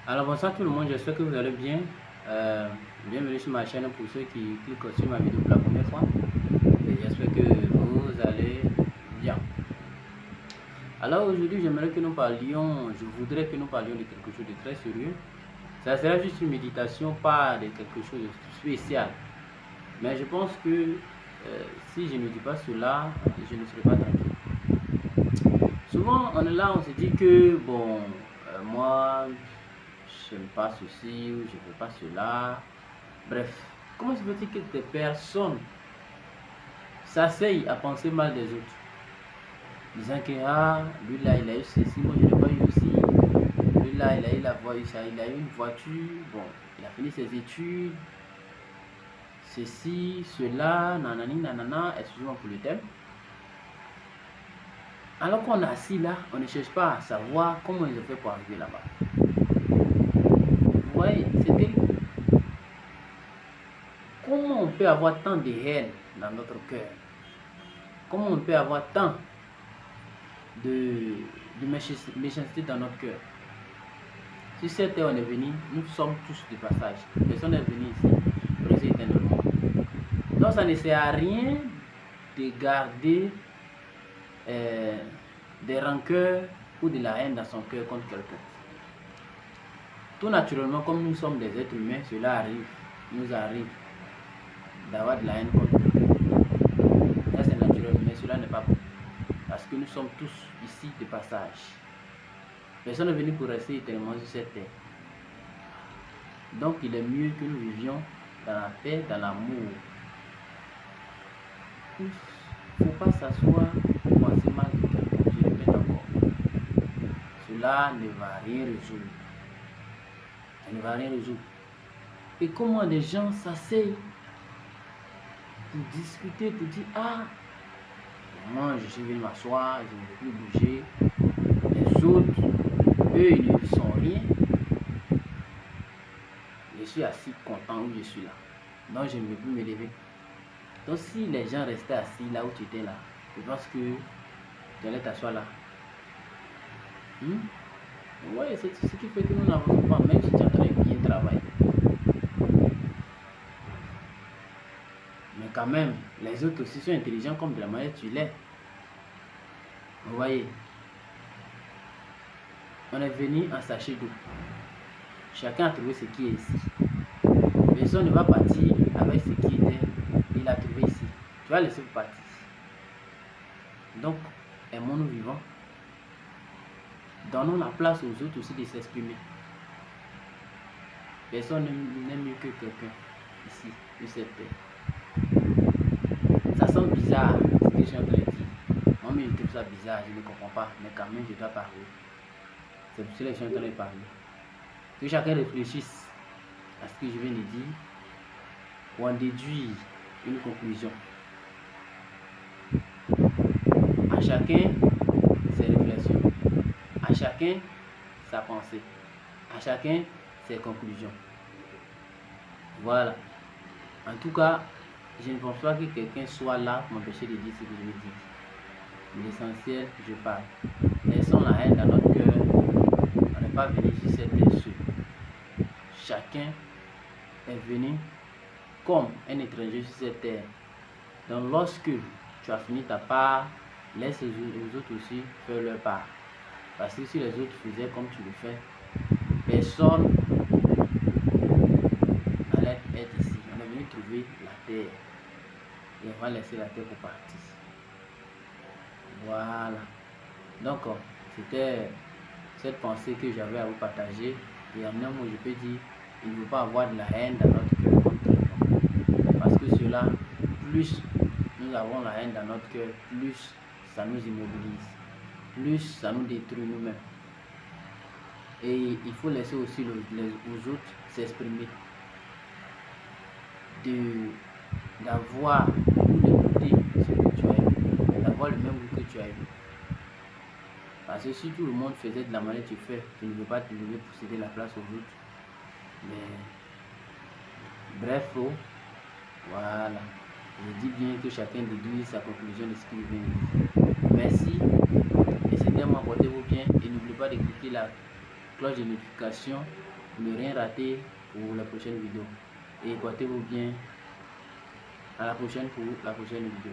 Alors bonsoir tout le monde, j'espère que vous allez bien. Bienvenue sur ma chaîne pour ceux qui cliquent sur ma vidéo pour la première fois. Et j'espère que vous allez bien. Alors aujourd'hui, j'aimerais que nous parlions, je voudrais que nous parlions de quelque chose de très sérieux. Ça sera juste une méditation, pas de quelque chose de spécial. Mais je pense que si je ne dis pas cela, je ne serai pas tranquille. Souvent, on est là, on se dit que, bon, moi, je n'aime pas ceci ou je ne veux pas cela. Bref, comment se fait-il que des personnes s'asseyent à penser mal des autres, disant que lui là il a eu ceci, moi je n'ai pas eu aussi, lui là il a eu la voiture, il a eu une voiture, bon, il a fini ses études, ceci, cela, nanani, nanana, excusez-moi pour le thème. Alors qu'on est assis là, on ne cherche pas à savoir comment ils ont fait pour arriver là-bas. Vous voyez, c'est terrible. Comment on peut avoir tant de haine dans notre cœur? Comment on peut avoir tant de méchanceté dans notre cœur? Sur cette terre, on est venu, nous sommes tous de passage. Personne n'est venu ici pour rester éternellement. Donc, ça ne sert à rien de garder des rancœurs ou de la haine dans son cœur contre quelqu'un. Tout naturellement, comme nous sommes des êtres humains, cela nous arrive d'avoir de la haine contre quelqu'un. Ça, c'est naturel, mais cela n'est pas bon. Parce que nous sommes tous ici de passage. Personne n'est venu pour rester éternellement sur cette terre. Donc il est mieux que nous vivions dans la paix, dans l'amour. Il ne faut pas s'asseoir pour penser mal de quelqu'un. Je répète encore. Cela ne va rien résoudre. Ça ne va rien résoudre. Et comment des gens s'asseyent pour discuter, pour dire moi je suis venu m'asseoir, je ne veux plus bouger. Les autres, eux, ils ne sont rien. Je suis assis content où je suis là. Donc je ne veux plus me lever. Donc si les gens restaient assis là où tu étais là, je pense que tu allais t'asseoir là. Oui, c'est ce qui fait que nous n'avançons pas, même si tu es en train de bien travailler. Mais quand même, les autres aussi sont intelligents comme de la manière tu l'es. Vous voyez, on est venu en sachet d'eau. Chacun a trouvé ce qui est ici. Personne ne va partir avec ce qui était, il a trouvé ici. Tu vas laisser partir. Donc, aimons-nous vivants. Donnons la place aux autres aussi de s'exprimer. Personne n'aime mieux que quelqu'un ici, sur cette terre. Ça sent bizarre ce que je suis en train de dire. Moi-même, je trouve ça bizarre, je ne comprends pas, mais quand même, je dois parler. C'est pour cela que je suis en train de parler. Que chacun réfléchisse à ce que je viens de dire pour en déduire une conclusion. À chacun ses réflexions, à chacun sa pensée, à chacun ses conclusions. Voilà. En tout cas, je ne pense pas que quelqu'un soit là pour m'empêcher de dire ce que je veux dire. L'essentiel, je parle. Laissons la haine dans notre cœur. On n'est pas venu sur cette terre seul. Chacun est venu comme un étranger sur cette terre. Donc lorsque tu as fini ta part, laisse les autres aussi faire leur part. Parce que si les autres faisaient comme tu le fais, personne n'allait être ici. On est venu trouver la terre. Et on va laisser la terre pour partir. Voilà. Donc, c'était cette pensée que j'avais à vous partager. Et en un mot, je peux dire, il ne faut pas avoir de la haine dans notre cœur contre quelqu'un. Parce que cela, plus nous avons la haine dans notre cœur, plus ça nous immobilise. Plus ça nous détruit nous-mêmes. Et il faut laisser aussi aux autres s'exprimer. D'avoir d'écouter ce que tu as eu, d'avoir le même goût que tu as eu. Parce que si tout le monde faisait de la manière que tu fais, tu ne veux pas te lever pour céder la place aux autres. Mais bref, voilà. Je dis bien que chacun déduise sa conclusion de ce qu'il vient de dire. Merci. Et c'était moi, portez-vous bien. Et n'oubliez pas d'écouter cloche de notification pour ne rien rater pour la prochaine vidéo. Et portez-vous bien. À la prochaine pour la prochaine vidéo.